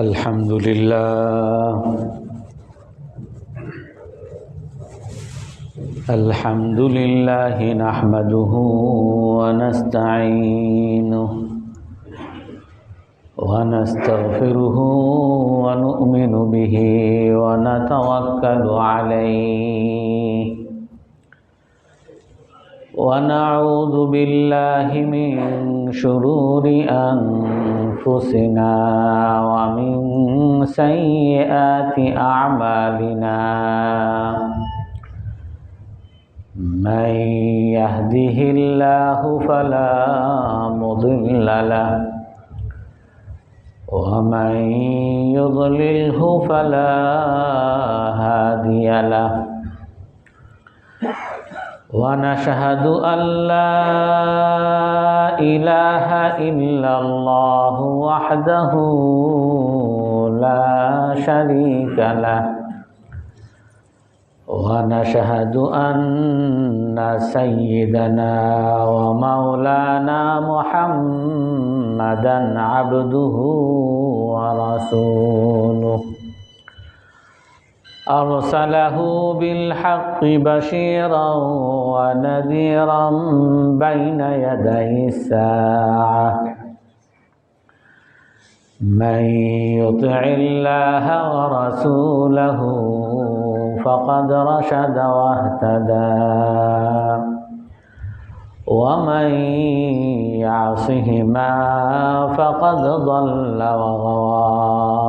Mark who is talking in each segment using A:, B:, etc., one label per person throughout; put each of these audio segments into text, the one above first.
A: الحمد لله نحمده ونستعينه ونستغفره ونؤمن به ونتوكل عليه ونعوذ بالله من شرور أنفسنا ومن سيئات أعمالنا من يهده الله فلا مضل له ومن يضلله فلا هادي له ونشهد أن لا إله إلا الله وحده لا شريك له ونشهد أن سيدنا ومولانا محمدا عبده ورسوله أرسله بالحق بشيرا ونذيرا بين يدي الساعة من يطع الله ورسوله فقد رشد واهتدى ومن يعصهما فقد ضل وغوى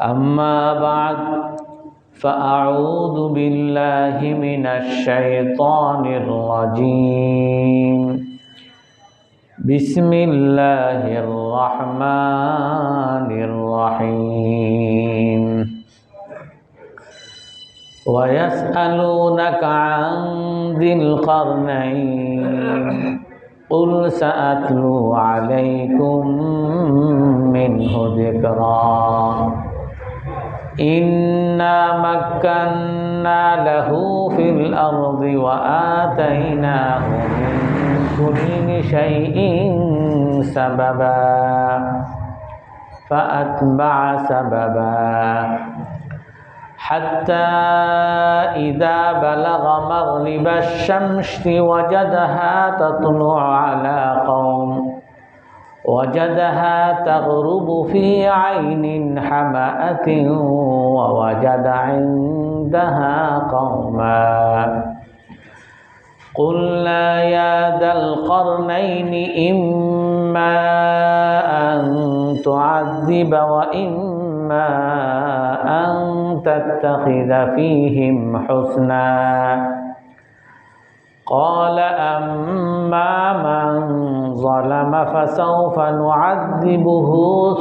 A: أما بعد فأعوذ بالله من الشيطان الرجيم بسم الله الرحمن الرحيم ويسألونك عن ذي القرنين قل سأتلو عليكم منه ذكرا إنا مكنا له في الأرض وآتيناه من كل شيء سببا فأتبع سببا حتى إذا بلغ مغرب الشمس وجدها تغرب في عين حمأة ووجد عندها قوما قلنا يا ذا القرنين إما أن تعذب وإما أن تتخذ فيهم حسنا قال أما من ظلم فسوف نعذبه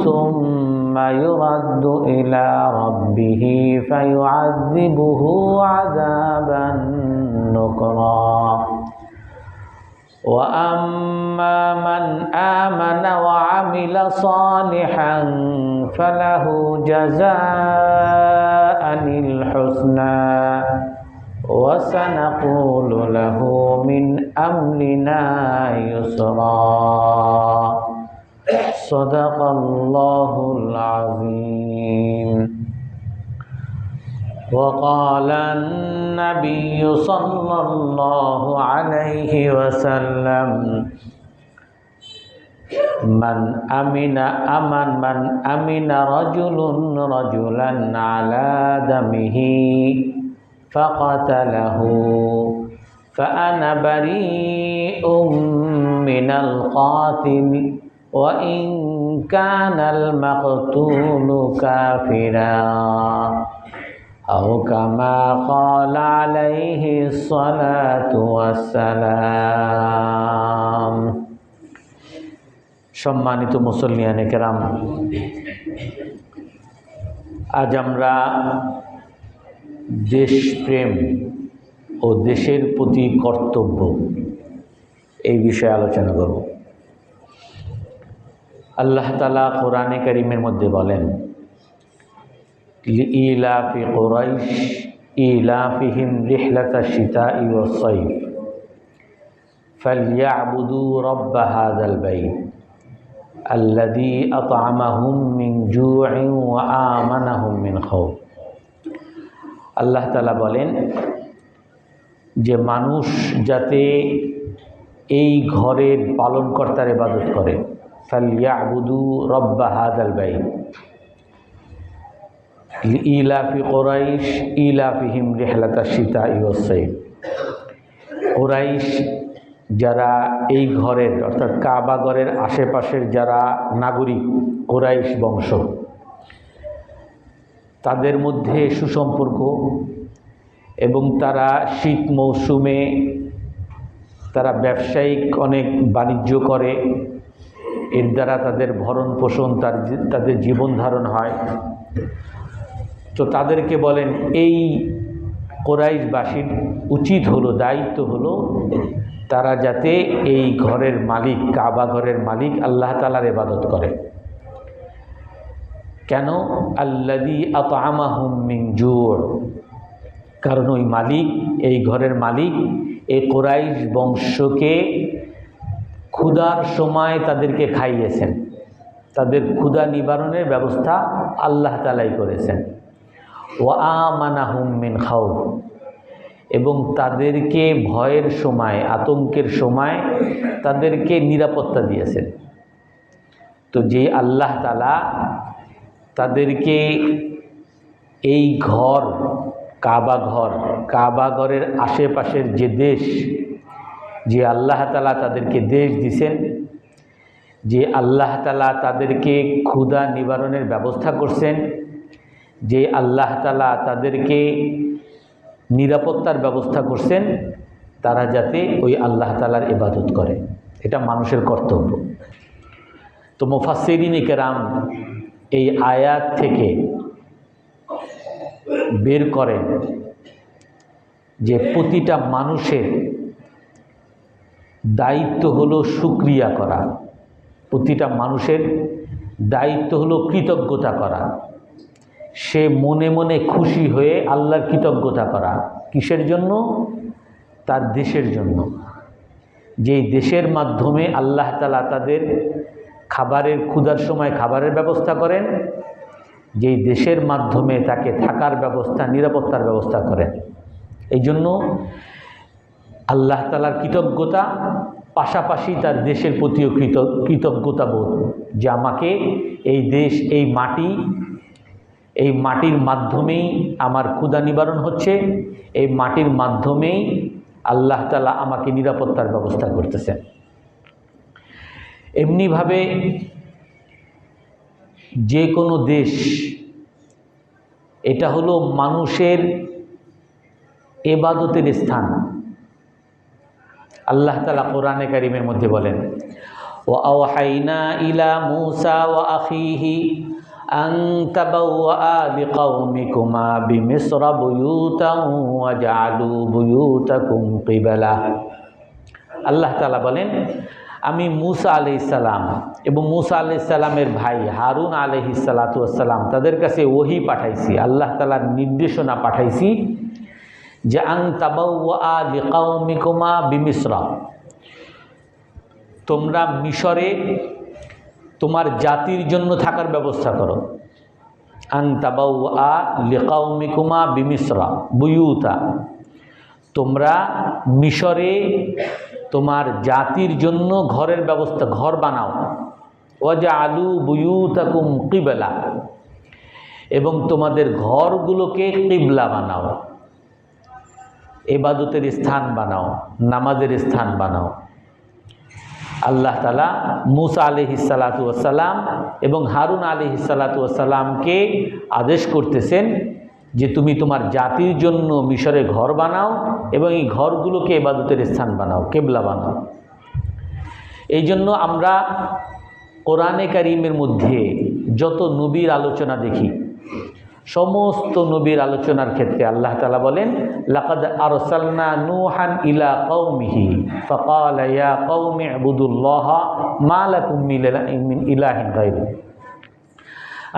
A: ثم يرد إلى ربه فيعذبه عذابا نكرا وأما من آمن وعمل صالحا فله جزاء الحسنى وسنقول له من أمرنا يسرا صدق الله العظيم وقال النبي صلى الله عليه وسلم من أمن رجلا على دمه فقتله فأنا بريء من القاتل وإن كان المقتول كافرا أو كما قال عليه الصلاة والسلام সম্মানিত মুসল্লিয়ানে কেরাম, আজ আমরা দেশপ্রেম ও দেশের প্রতি কর্তব্য এই বিষয়ে আলোচনা করব। আল্লাহ তাআলা কোরআনে কারীমের মধ্যে বলেন, লিইলাফি কুরাইশ ইলাফিহিম রিহলাতাশ শিতাই ওয়াস সাইফ ফালইয়াবুদু রাব্ব হাযাল বাইত আল্লাযী আত'আমাহুম মিন জু'ইন ওয়া আমানাহুম মিন খাউফ। আল্লাহ তাআলা বলেন যে মানুষ যাতে এই ঘরের পালনকর্তার ইবাদত করে, ফালইয়াবুদু রাব্ব হাযাল বাইত লিইলাফি কুরাইশ ইলাফিহিম রিহলাতাশ শিতাই ওয়াস সাইফ। কুরাইশ যারা এই ঘরের অর্থাৎ কাবা ঘরের আশেপাশের যারা নাগরিক কুরাইশ বংশ, তাদের মধ্যে সুসম্পর্ক এবং তারা শীত মৌসুমে তারা ব্যবসায়িক অনেক বাণিজ্য করে, এর দ্বারা তাদের ভরণ পোষণ তাদের জীবন ধারণ হয়। তো তাদেরকে বলেন এই কুরাইশবাসীর উচিত হলো, দায়িত্ব হলো তারা যাতে এই ঘরের মালিক, কাবা ঘরের মালিক আল্লাহ তাআলার ইবাদত করে। কেন? আল্লাযী আত'আমাহুম মিন জু', কারণ ওই মালিক, এই ঘরের মালিক এই কুরাইশ বংশকে ক্ষুধার সময় তাদেরকে খাইয়েছেন, তাদের ক্ষুধা নিবারণের ব্যবস্থা আল্লাহ তাআলাই করেছেন। ওয়া আমানাহুম মিন খাউফ, এবং তাদেরকে ভয়ের সময়, আতঙ্কের সময় তাদেরকে নিরাপত্তা দিয়েছেন। তো যে আল্লাহ তাআলা তাদেরকে এই ঘর, কাবা ঘরের আশেপাশের যে দেশ, যে আল্লাহ তাআলা তাদেরকে দেশ দিছেন, যে আল্লাহ তাআলা তাদেরকে ক্ষুধা নিবারণের ব্যবস্থা করছেন, যে আল্লাহ তাআলা তাদেরকে নিরাপত্তার ব্যবস্থা করছেন, তারা যাতে ওই আল্লাহ তাআলার ইবাদত করে, এটা মানুষের কর্তব্য। তো মুফাসসিরিনে কেরাম এই আয়াত থেকে বের করেন যে প্রতিটা মানুষের দায়িত্ব হলো শুকরিয়া করা, প্রতিটা মানুষের দায়িত্ব হলো কৃতজ্ঞতা করা। সে মনে মনে খুশি হয়ে আল্লাহর কৃতজ্ঞতা করা। কিসের জন্য? তার দেশের জন্য, যেই দেশের মাধ্যমে আল্লাহ তাআলা তাদের খাবারের, ক্ষুধার সময় খাবারের ব্যবস্থা করেন, যেই দেশের মাধ্যমে তাকে থাকার ব্যবস্থা, নিরাপত্তার ব্যবস্থা করেন। এই জন্য আল্লাহ তাআলার কৃতজ্ঞতা, পাশাপাশি তার দেশের প্রতিও কৃতজ্ঞতা বোধ, যে আমাকে এই দেশ, এই মাটি, এই মাটির মাধ্যমেই আমার ক্ষুধা নিবারণ হচ্ছে, এই মাটির মাধ্যমেই আল্লাহ তাআলা আমাকে নিরাপত্তার ব্যবস্থা করতেছেন। এমনিভাবে যে কোনো দেশ, এটা হলো মানুষের ইবাদতের স্থান। আল্লাহ তাআলা কোরআনে কারীমের মধ্যে বলেন, ওয়া আওহাইনা ইলা মূসা ওয়া আখিহি আন তাবাওয়া লিকাওমিকুমা বিমিসরা বুয়ুতান ওয়া জাআলু বুয়ুতাকুম কিবলা। আল্লাহ তাআলা বলেন, আমি মূসা আলাইহিস সালাম এবং মূসা আলাইহিস সালামের ভাই হারুন আলাইহিস সালাতু ওয়াস সালাম, তাদের কাছে ওহী পাঠাইছি, আল্লাহ তাআলার নির্দেশনা পাঠাইছি যে আন তাবাওয়া লিকাওমিকুমা বিমিসরা, তোমরা মিশরে তোমার জাতির জন্য থাকার ব্যবস্থা করো। আন তাবাওয়া লিকাওমিকুমা বিমিসরা বুয়ুতা, তোমরা মিশরে তোমার জাতির জন্য ঘরের ব্যবস্থা, ঘর বানাও। ওয়াজআলু বুয়ুতাকুম কিবলা, এবং তোমাদের ঘরগুলোকে কিবলা বানাও, ইবাদতের স্থান বানাও, নামাজের স্থান বানাও। আল্লাহ তাআলা মূসা আলাইহিস সালাতু ওয়াস সালাম এবং হারুন আলাইহিস সালাতু ওয়াস সালামকে আদেশ করতেছেন যে তুমি তোমার জাতির জন্য মিশরে ঘর বানাও এবং এই ঘরগুলোকে ইবাদতের স্থান বানাও, কিবলা বানাও। এই জন্য আমরা কোরআনে কারীমের মধ্যে যত নবীর আলোচনা দেখি, সমস্ত নবীর আলোচনার ক্ষেত্রে আল্লাহ তাআলা বলেন, লাকাদ আরসালনা নূহান ইলা কওমিহি ফাকালা ইয়া কওমি ইবুদুল্লাহা মা লাকুম মিন ইলাহিন গায়রু।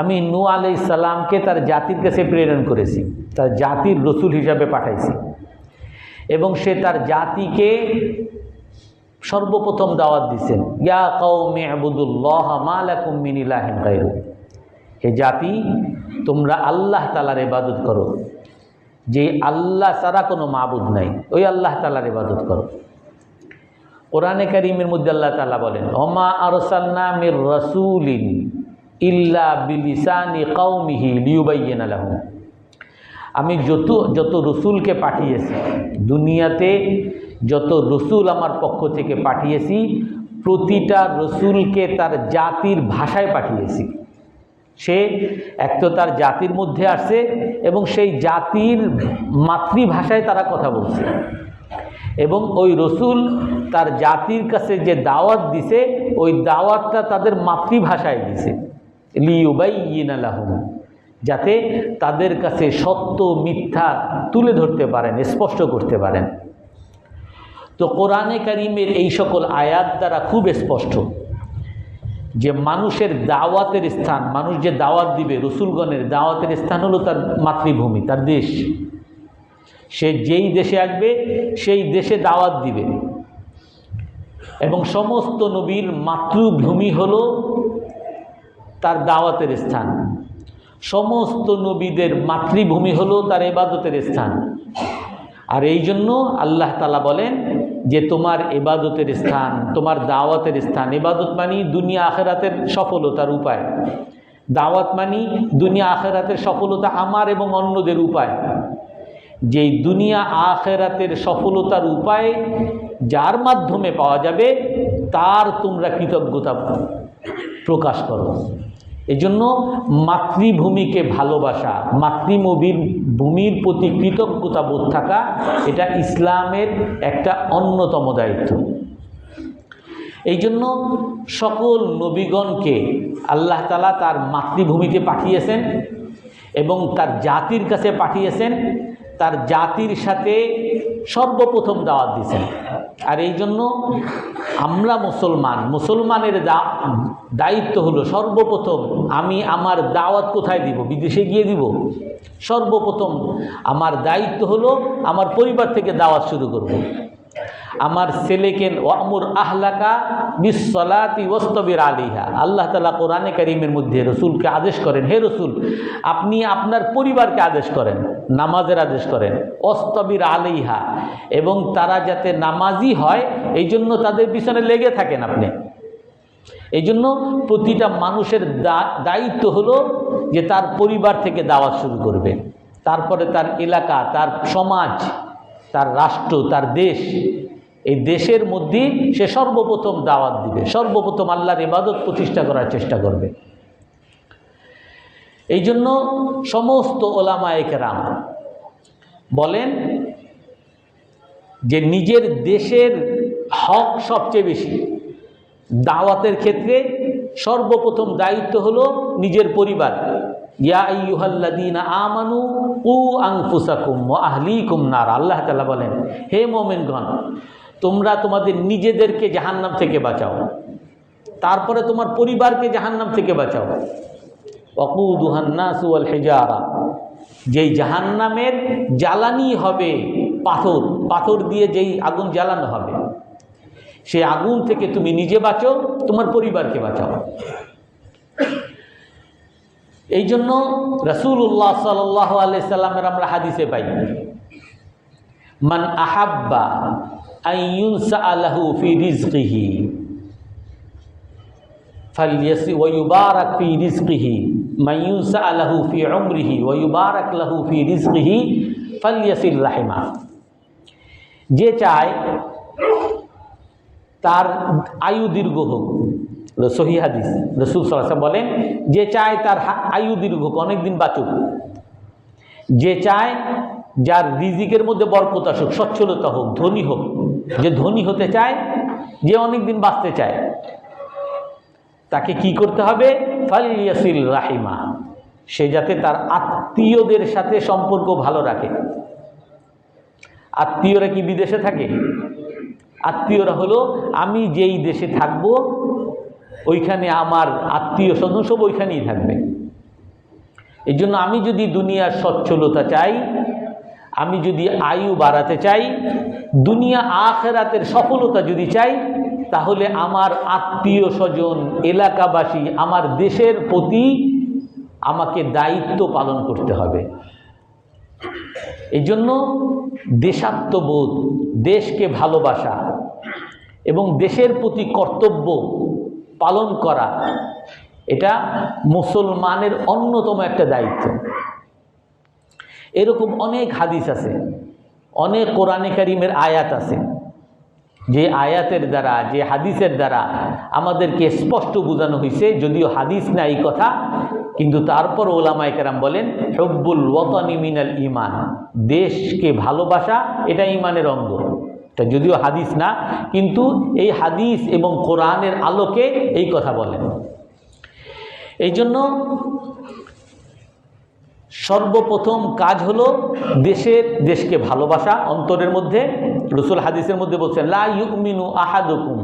A: আমি নূহ আলাইহিস সালামকে তার জাতির কাছে প্রেরণ করেছি, তার জাতির রসুল হিসাবে পাঠাইছি, এবং সে তার জাতিকে সর্বপ্রথম দাওয়াত দিয়েছেন, ইয়া কওমি ইবুদুল্লাহ মা লাকুম মিন ইলাহিন গায়রু, হে জাতি তোমরা আল্লাহ তাআলার ইবাদত করো, যে আল্লাহ ছাড়া কোনো মাবুদ নাই, ওই আল্লাহ তাআলার ইবাদত করো। কোরআনে কারীমের মধ্যে আল্লাহ তাআলা বলেন, ওমা আরসালনা মির রাসূলিন ইল্লা বিলিসানি কওমিহি লিয়ুবাইয়িনা লাহুম, আমি যত রসুলকে পাঠিয়েছি, দুনিয়াতে যত রসুল আমার পক্ষ থেকে পাঠিয়েছি, প্রতিটা রসুলকে তার জাতির ভাষায় পাঠিয়েছি। সে এক তো তার জাতির মধ্যে আসছে এবং সেই জাতির মাতৃভাষায় তারা কথা বলছে, এবং ওই রসুল তার জাতির কাছে যে দাওয়াত দিছে ওই দাওয়াতটা তাদের মাতৃভাষায় দিছে, লিয়ুবাইয়িনা লাহুম, যাতে তাদের কাছে সত্য মিথ্যা তুলে ধরতে পারেন, স্পষ্ট করতে পারেন। তো কোরআনে কারীমের এই সকল আয়াত দ্বারা খুব স্পষ্ট যে মানুষের দাওয়াতের স্থান, মানুষ যে দাওয়াত দিবে, রসুলগণের দাওয়াতের স্থান হলো তার মাতৃভূমি, তার দেশ। সে যেই দেশে আসবে সেই দেশে দাওয়াত দিবে, এবং সমস্ত নবীর মাতৃভূমি হলো তার দাওয়াতের স্থান, সমস্ত নবীদের মাতৃভূমি হলো তার ইবাদতের স্থান। আর এই জন্য আল্লাহ তাআলা বলেন যে তোমার ইবাদতের স্থান, তোমার দাওয়াতের স্থান, ইবাদত মানি দুনিয়া আখিরাতের সফলতার উপায়, দাওয়াত মানি দুনিয়া আখিরাতের সফলতা আমার এবং অন্যদের উপায়। যেই দুনিয়া আখিরাতের সফলতার উপায় যার মাধ্যমে পাওয়া যাবে তার তোমরা কৃতজ্ঞতা প্রকাশ করো। এজন্য মাতৃভূমিকে ভালোবাসা, মাতৃভূমির প্রতি কৃতজ্ঞতা বোধ থাকা, এটা ইসলামের একটা অন্যতম দায়িত্ব। এই জন্য সকল নবীগণকে আল্লাহ তাআলা তার মাতৃভূমিতে পাঠিয়েছেন এবং তার জাতির কাছে পাঠিয়েছেন, তার জাতির সাথে সর্বপ্রথম দাওয়াত দিয়েছেন। আর এই জন্য আমরা মুসলমানের দায়িত্ব হলো সর্বপ্রথম আমি আমার দাওয়াত কোথায় দিব? বিদেশে গিয়ে দিব? সর্বপ্রথম আমার দায়িত্ব হলো আমার পরিবার থেকে দাওয়াত শুরু করব। আমার ছেলেকে ওয়ামুর আহলাকা বিসসালাতি ওয়াসতাবির আলাইহা, আল্লাহ তাআলা কোরআনে কারীমের মধ্যে রসুলকে আদেশ করেন, হে রসুল আপনি আপনার পরিবারকে আদেশ করেন, নামাজের আদেশ করেন, ওয়াসতাবির আলাইহা, এবং তারা যাতে নামাজি হয় এই জন্য তাদের পিছনে লেগে থাকেন আপনি। এই জন্য প্রতিটা মানুষের দায়িত্ব হলো যে তার পরিবার থেকে দাওয়াত শুরু করবে, তারপরে তার এলাকা, তার সমাজ, তার রাষ্ট্র, তার দেশ, এই দেশের মধ্যে সে সর্বপ্রথম দাওয়াত দিবে, সর্বপ্রথম আল্লাহর ইবাদত প্রতিষ্ঠা করার চেষ্টা করবে। এই জন্য সমস্ত ওলামায়ে কেরাম বলেন যে নিজের দেশের হক সবচেয়ে বেশি, দাওয়াতের ক্ষেত্রে সর্বপ্রথম দায়িত্ব হলো নিজের পরিবার। ইয়া আইয়ুহাল্লাযীনা আমানু কু আনফুসাকুম ওয়া আহলিকুম নার, আল্লাহ তাআলা বলেন হে মুমিনগণ তোমরা তোমাদের নিজেদেরকে জাহান্নাম থেকে বাঁচাও, তারপরে তোমার পরিবারকে জাহান্নাম থেকে বাঁচাও। ওয়াকুদুহান নাসু ওয়াল হিজারা, যেই জাহান্নামের জ্বালানি হবে পাথর, পাথর দিয়ে যেই আগুন জ্বালানো হবে সেই আগুন থেকে তুমি নিজে বাঁচো, তোমার পরিবারকে বাঁচাও। এই জন্য রাসূলুল্লাহ সাল্লাল্লাহু আলাইহি সাল্লামের আমরা হাদিসে পাই, মান আহাব্বা আন ইউনসাআলাহু ফি রিজকিহি ফালইয়াসি ওয়া ইউবারাক ফি রিজকিহি, মান ইউনসাআলাহু ফি উমরিহি ওয়া ইউবারাক লাহু ফি রিজকিহি ফালইয়াসির রাহিমা। যে চায় তার আয়ু দীর্ঘ হোক, সহিহ হাদিস, রাসূল সাল্লাল্লাহু আলাইহি ওয়াসাল্লাম বলেন যে চায় তার আয়ু দীর্ঘ হোক, অনেকদিন বাঁচুক, যে চায় যার রিজিকের মধ্যে বরকত আসুক, সচ্ছলতা হোক, ধনী হোক, যে ধনী হতে চায়, যে অনেকদিন বাঁচতে চায়, তাকে কি করতে হবে? ফালইয়াসিল রাহিমা, সে যাতে তার আত্মীয়দের সাথে সম্পর্ক ভালো রাখে। আত্মীয়রা কি বিদেশে থাকে? আত্মীয়রা হলো আমি যেই দেশে থাকব ওইখানে আমার আত্মীয় স্বজন সব ওইখানেই থাকবে। এই জন্য আমি যদি দুনিয়ার সচ্ছলতা চাই, আমি যদি আয়ু বাড়াতে চাই, দুনিয়া আখিরাতের সফলতা যদি চাই, তাহলে আমার আত্মীয় স্বজন, এলাকাবাসী, আমার দেশের প্রতি আমাকে দায়িত্ব পালন করতে হবে। এই জন্য দেশাত্মবোধ, দেশকে ভালোবাসা এবং দেশের প্রতি কর্তব্য পালন করা, এটা মুসলমানের অন্যতম একটা দায়িত্ব। এরকম অনেক হাদিস আছে, অনেক কোরআনে কারিমের আয়াত আছে, যে আয়াতের দ্বারা, যে হাদিসের দ্বারা আমাদেরকে স্পষ্ট বোঝানো হয়েছে, যদিও হাদিস না এই কথা, কিন্তু তারপর ওলামায়ে কেরাম বলেন হুব্বুল ওয়াতানি মিনাল ঈমান, দেশকে ভালোবাসা এটা ঈমানের অঙ্গ। এটা যদিও হাদিস না, কিন্তু এই হাদিস এবং কোরআনের আলোকে এই কথা বলেন। এই জন্য সর্বপ্রথম কাজ হলো দেশকে ভালোবাসা অন্তরের মধ্যে। রাসূল হাদিসের মধ্যে বলছেন, লা ইউমিনু আহাদুকুম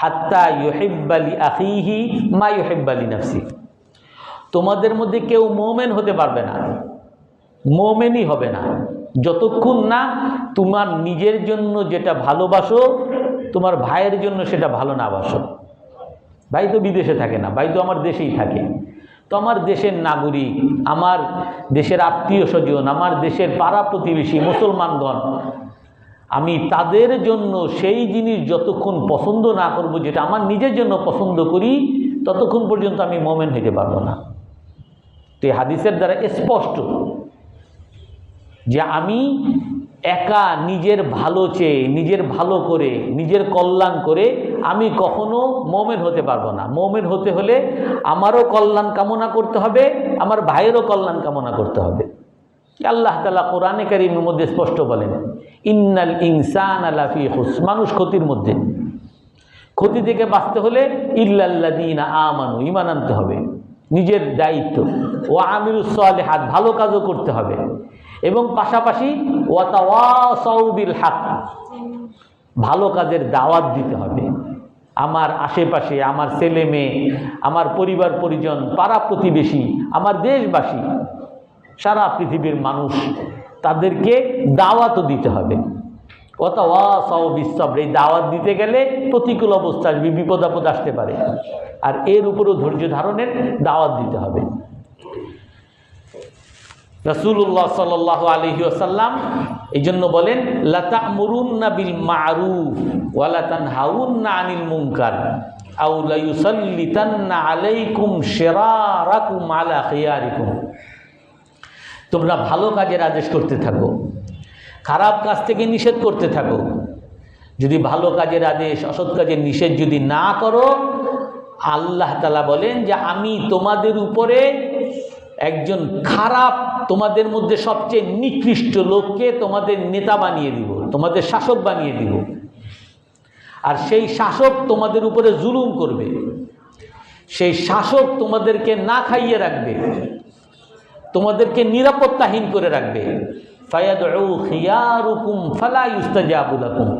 A: হাত্তা ইউহিব্বা লি আখিহি মা ইউহিব্বা লি নাফসিহি। তোমাদের মধ্যে কেউ মুমিন হতে পারবে না, মুমিনই হবে না, যতক্ষণ না তোমার নিজের জন্য যেটা ভালোবাসো তোমার ভাইয়ের জন্য সেটা ভালো না বাসো। ভাই তো বিদেশে থাকে না, ভাই তো আমার দেশেই থাকে। তো আমার দেশের নাগরিক, আমার দেশের আত্মীয় স্বজন, আমার দেশের পাড়া প্রতিবেশী মুসলমানগণ, আমি তাদের জন্য সেই জিনিস যতক্ষণ পছন্দ না করব যেটা আমার নিজের জন্য পছন্দ করি, ততক্ষণ পর্যন্ত আমি মুমিন হইতে পারবো না। তো এই হাদিসের দ্বারা স্পষ্ট যে আমি একা নিজের ভালো চেয়ে, নিজের ভালো করে, নিজের কল্যাণ করে আমি কখনো মুমিন হতে পারবো না। মুমিন হতে হলে আমারও কল্যাণ কামনা করতে হবে, আমার ভাইয়েরও কল্যাণ কামনা করতে হবে। আল্লাহ তাআলা কোরআনে কারীমের মধ্যে স্পষ্ট বলেন, ইন্নাল ইনসানা লাফি খুসর, মানুষ ক্ষতির মধ্যে। ক্ষতি থেকে বাঁচতে হলে ইল্লাল্লাযীনা আমানু, ঈমান আনতে হবে, নিজের দায়িত্ব, ওয়া আমিলুস সালিহাত, ভালো কাজও করতে হবে, এবং পাশাপাশি ওয়া তাওয়াসাউ বিল হক, ভালো কাজের দাওয়াত দিতে হবে। আমার আশেপাশে আমার ছেলে মেয়ে, আমার পরিবার পরিজন, পাড়া প্রতিবেশী, আমার দেশবাসী, সারা পৃথিবীর মানুষ, তাদেরকে দাওয়াতও দিতে হবে। ওয়া তাওয়াসাউ বিস সবর, এই দাওয়াত দিতে গেলে প্রতিকূল অবস্থা আসবে, বিপদ আপদ আসতে পারে, আর এর উপরও ধৈর্য ধারণের দাওয়াত দিতে হবে। রাসূলুল্লাহ সাল্লাল্লাহু আলাইহি ওয়াসাল্লাম এই জন্য বলেন, লা তা'মুরুন্না বিল মা'রুফ ওয়া লা তানহাউন্না আনিল মুনকার আও লা ইউসাল্লিতান্না আলাইকুম শিরারাকুম আলা খিয়ারিকুম। তোমরা ভালো কাজের আদেশ করতে থাকো, খারাপ কাজ থেকে নিষেধ করতে থাকো। যদি ভালো কাজের আদেশ, অসৎ কাজের নিষেধ যদি না করো, আল্লাহ তাআলা বলেন যে আমি তোমাদের উপরে একজন খারাপ, তোমাদের মধ্যে সবচেয়ে নিকৃষ্ট লোককে তোমাদের নেতা বানিয়ে দিব, তোমাদের শাসক বানিয়ে দিব। আর সেই শাসক তোমাদের উপরে জুলুম করবে, সেই শাসক তোমাদেরকে না খাইয়ে রাখবে, তোমাদেরকে নিরাপত্তাহীন করে রাখবে। ফায়াদউ খিয়ারুকুম ফালা ইউস্তাজাবু লাকুম।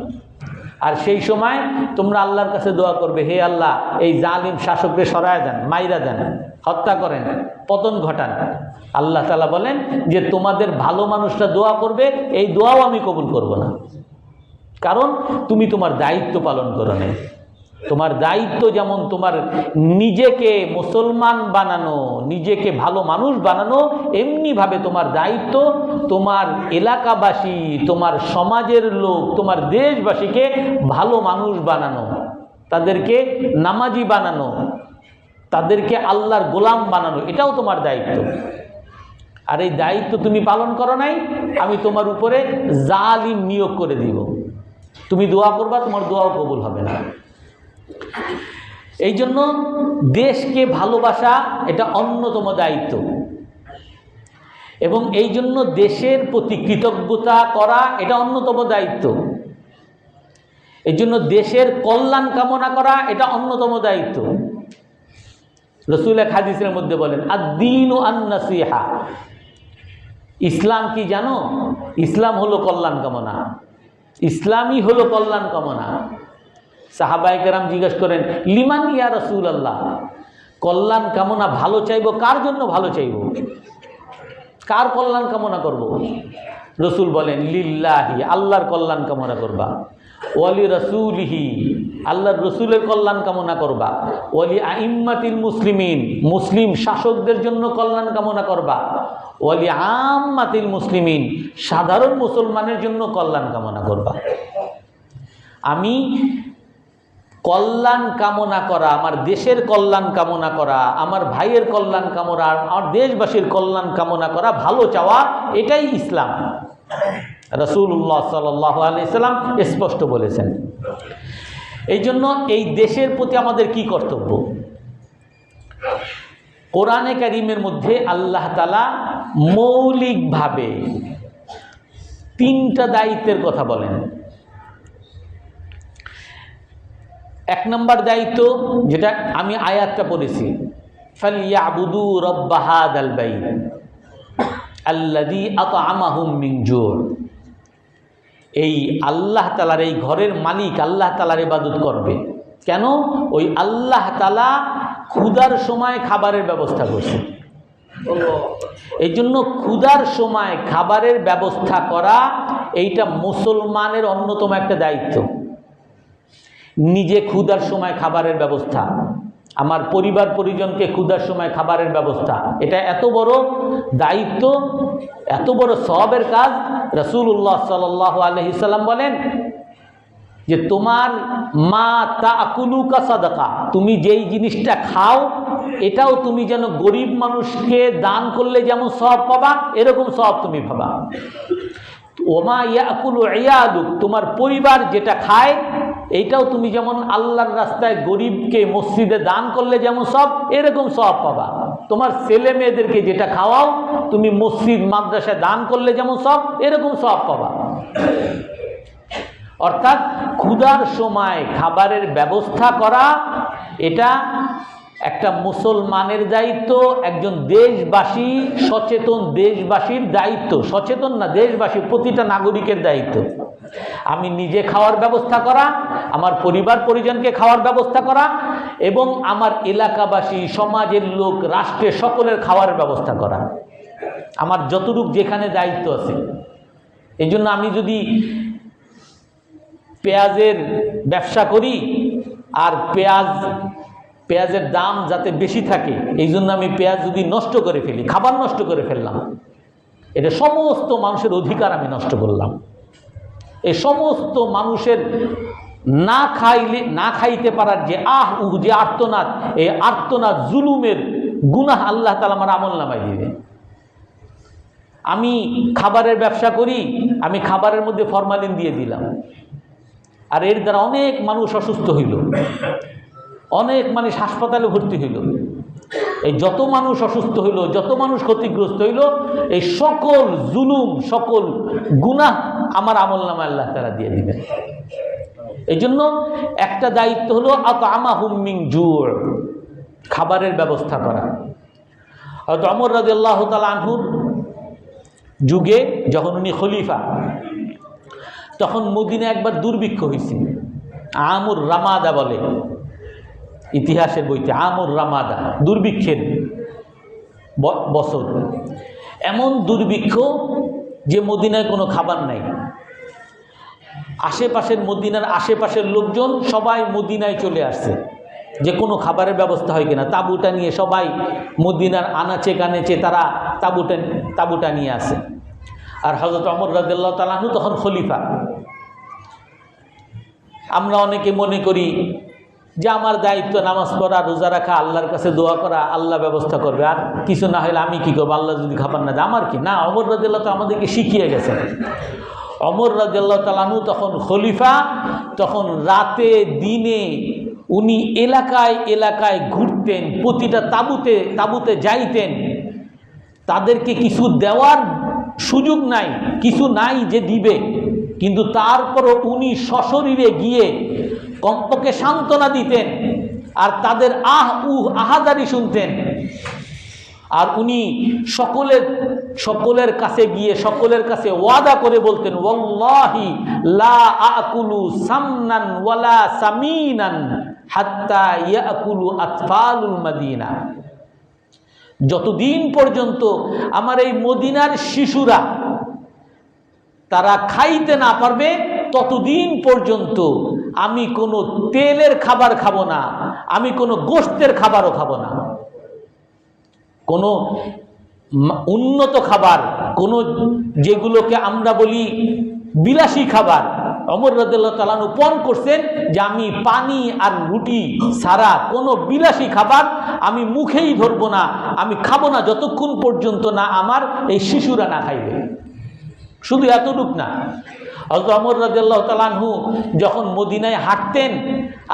A: আর সেই সময় তোমরা আল্লাহর কাছে দোয়া করবে, হে আল্লাহ, এই জালিম শাসককে সরায় দেন, মাইরা দেন, হত্যা করেন, পতন ঘটান। আল্লাহ তাআলা বলেন যে তোমাদের ভালো মানুষরা দোয়া করবে, এই দোয়াও আমি কবুল করব না, কারণ তুমি তোমার দায়িত্ব পালন করো না। তোমার দায়িত্ব যেমন তোমার নিজেকে মুসলমান বানানো, নিজেকে ভালো মানুষ বানানো, এমনিভাবে তোমার দায়িত্ব তোমার এলাকাবাসী, তোমার সমাজের লোক, তোমার দেশবাসীকে ভালো মানুষ বানানো, তাদেরকে নামাজি বানানো, তাদেরকে আল্লাহর গোলাম বানানো, এটাও তোমার দায়িত্ব। আর এই দায়িত্ব তুমি পালন করো নাই, আমি তোমার উপরে জালিম নিয়োগ করে দিব। তুমি দোয়া করবা, তোমার দোয়াও কবুল হবে না। এই জন্য দেশকে ভালোবাসা এটা অন্যতম দায়িত্ব, এবং এই জন্য দেশের প্রতি কৃতজ্ঞতা করা এটা অন্যতম দায়িত্ব। এই জন্য দেশের কল্যাণ কামনা করা এটা অন্যতম দায়িত্ব। রাসূল এক হাদিসের মধ্যে বলেন, আদ-দীনু আন-নাসিহা, ইসলাম কি জানো? ইসলাম হলো কল্যাণ কামনা, ইসলামই হলো কল্যাণ কামনা। সাহাবায়ে কেরাম জিজ্ঞেস করেন, লিমান ইয়া রাসূলুল্লাহ, কল্যাণ কামনা ভালো চাইবো কার জন্য? ভালো চাইবো কার কল্যাণ কামনা করব? রসুল বলেন লিল্লাহি, আল্লাহর কল্যাণ কামনা করবা। ওয়ালি রাসূলিহি, আল্লাহর রসুলের কল্যাণ কামনা করবা। ওয়ালি আইম্মাতিল মুসলিমিন, মুসলিম শাসকদের জন্য কল্যাণ কামনা করবা। ওয়ালি আম্মাতিল মুসলিমিন, সাধারণ মুসলমানের জন্য কল্যাণ কামনা করবা। আমি কল্যাণ কামনা করা, আমার দেশের কল্যাণ কামনা করা, আমার ভাইয়ের কল্যাণ কামনা, আমার দেশবাসীর কল্যাণ কামনা করা, ভালো চাওয়া, এটাই ইসলাম। রাসূলুল্লাহ সাল্লাল্লাহু আলাইহি সাল্লাম স্পষ্ট বলেছেন। এই জন্য এই দেশের প্রতি আমাদের কি কর্তব্য? কোরআনে কারীমের মধ্যে আল্লাহ তাআলা মৌলিকভাবে 3টা দায়িত্বের কথা বলেন। 1 নম্বর দায়িত্ব, যেটা আমি আয়াতটা পড়েছি, ফালইয়াবুদু রাব্ব হাযাল বাইত আল্লাযী আত'আমাহুম মিন জু'। এই আল্লাহ তাআলার, এই ঘরের মালিক আল্লাহ তাআলার ইবাদত করবে। কেন? ওই আল্লাহ তাআলা ক্ষুধার সময় খাবারের ব্যবস্থা করছে। এই জন্য ক্ষুধার সময় খাবারের ব্যবস্থা করা এইটা মুসলমানের অন্যতম একটা দায়িত্ব। নিজে ক্ষুধার সময় খাবারের ব্যবস্থা, আমার পরিবার পরিজনকে ক্ষুধার সময় খাবারের ব্যবস্থা, এটা এত বড় দায়িত্ব, এত বড় সওয়াবের কাজ। রাসূলুল্লাহ সাল্লাল্লাহু আলাইহি সাল্লাম বলেন যে তোমার মা তাকুলুকা সাদাকা, তুমি যেই জিনিসটা খাও এটাও তুমি যেন গরিব মানুষকে দান করলে যেমন সওয়াব পাবা, এরকম সওয়াব তুমি পাবা। ওমা ইয়াকুলু ইয়াদুক, তোমার পরিবার যেটা খায় এইটাও তুমি যেমন আল্লাহর রাস্তায় গরিবকে মসজিদে দান করলে যেমন সওয়াব, এরকম সওয়াব পাবা। তোমার ছেলে মেয়েদেরকে যেটা খাওয়াও তুমি মসজিদ মাদ্রাসায় দান করলে যেমন সওয়াব, এরকম সওয়াব পাবা। অর্থাৎ ক্ষুধার সময় খাবারের ব্যবস্থা করা এটা একটা মুসলমানের দায়িত্ব, একজন দেশবাসী, সচেতন দেশবাসীর দায়িত্ব। সচেতন না, দেশবাসী, প্রতিটা নাগরিকের দায়িত্ব। আমি নিজে খাওয়ার ব্যবস্থা করা, আমার পরিবার পরিজনকে খাওয়ার ব্যবস্থা করা, এবং আমার এলাকাবাসী, সমাজের লোক, রাষ্ট্রের সকলের খাওয়ার ব্যবস্থা করা, আমার যতটুকু যেখানে দায়িত্ব আছে। এই জন্য আমি যদি পেঁয়াজের ব্যবসা করি আর পেঁয়াজের দাম যাতে বেশি থাকে, এই জন্য আমি পেঁয়াজ যদি নষ্ট করে ফেলি, খাবার নষ্ট করে ফেললাম, এটা সমস্ত মানুষের অধিকার আমি নষ্ট করলাম। এই সমস্ত মানুষের না খাইতে পারার যে যে আর্তনাদ, এই আর্তনাদ জুলুমের গুনাহ আল্লাহ তাআলা আমার আমলনামায় দিবে। আমি খাবারের ব্যবসা করি, আমি খাবারের মধ্যে ফরমালিন দিয়ে দিলাম, আর এর দ্বারা অনেক মানুষ অসুস্থ হইল, অনেক মানুষ হাসপাতালে ভর্তি হইল। এই যত মানুষ অসুস্থ হইল, যত মানুষ ক্ষতিগ্রস্ত হইল, এই সকল জুলুম, সকল গুনাহ আমার আমলনামায় আল্লাহ তাআলা দিয়ে দিবেন। এই জন্য একটা দায়িত্ব হলো আত'আমাহুম মিন জু', খাবারের ব্যবস্থা করা। হযরত ওমর রাদিয়াল্লাহু তাআলা আনহুর যুগে যখন উনি খলিফা, তখন মদিনায় একবার দুর্ভিক্ষ হয়েছে। আমুর রামাদা বলে ইতিহাসের বইতে, আমুর রামাদা, দুর্ভিক্ষের বছর। এমন দুর্ভিক্ষ যে মদিনায় কোনো খাবার নাই। মদিনার আশেপাশের লোকজন সবাই মদিনায় চলে আসছে যে কোনো খাবারের ব্যবস্থা হয় কিনা। তাঁবুটা নিয়ে সবাই মদিনার আনাচে কানেচে তারা তাঁবুটা নিয়ে আসে। আর হযরত ওমর রাদিয়াল্লাহু তাআলা আনহু তখন খলিফা। আমরা অনেকে মনে করি যে আমার দায়িত্ব নামাজ পড়া, রোজা রাখা, আল্লাহর কাছে দোয়া করা, আল্লাহ ব্যবস্থা করবে, আর কিছু না হলে আমি কি করবো, আল্লাহ যদি খাবার না দেয় আমার কি। না, ওমর রাদিয়াল্লাহু তাআলা আমাদেরকে শিখিয়ে গেছেন। ওমর রাদিয়াল্লাহু তাআলা আনহু তখন খলিফা, তখন রাতে দিনে উনি এলাকায় এলাকায় ঘুরতেন, প্রতিটা তাঁবুতে যাইতেন। তাদেরকে কিছু দেওয়ার সুযোগ নাই, কিছু নাই যে দিবে, কিন্তু তারপরও উনি সশরীরে গিয়ে কমপক্ষে সান্ত্বনা দিতেন আর তাদের আহাজারি শুনতেন। আর উনি সকলের কাছে গিয়ে সকলের কাছে ওয়াদা করে বলতেন, ওয়াল্লাহি লা আকুলু সামনান ওয়ালা সামিনান হাত্তা ইয়াকুলু আতফালুল মদিনা। যতদিন পর্যন্ত আমার এই মদিনার শিশুরা তারা খাইতে না পারবে ততদিন পর্যন্ত আমি কোনো তেলের খাবার খাবো না, আমি কোনো গোশতের খাবারও খাবো না। কোনো উন্নত খাবার, কোনো যেগুলোকে আমরা বলি বিলাসী খাবার, ওমর রাদিয়াল্লাহু তাআলা আনহু পণ করছেন যে আমি পানি আর রুটি ছাড়া কোনো বিলাসী খাবার আমি মুখেই ধরবো না, আমি খাবো না যতক্ষণ পর্যন্ত না আমার এই শিশুরা না খাইবে। শুধু এতটুক না, হযরত ওমর রাদিয়াল্লাহু তাআলা আনহু যখন মদিনায় হাঁটতেন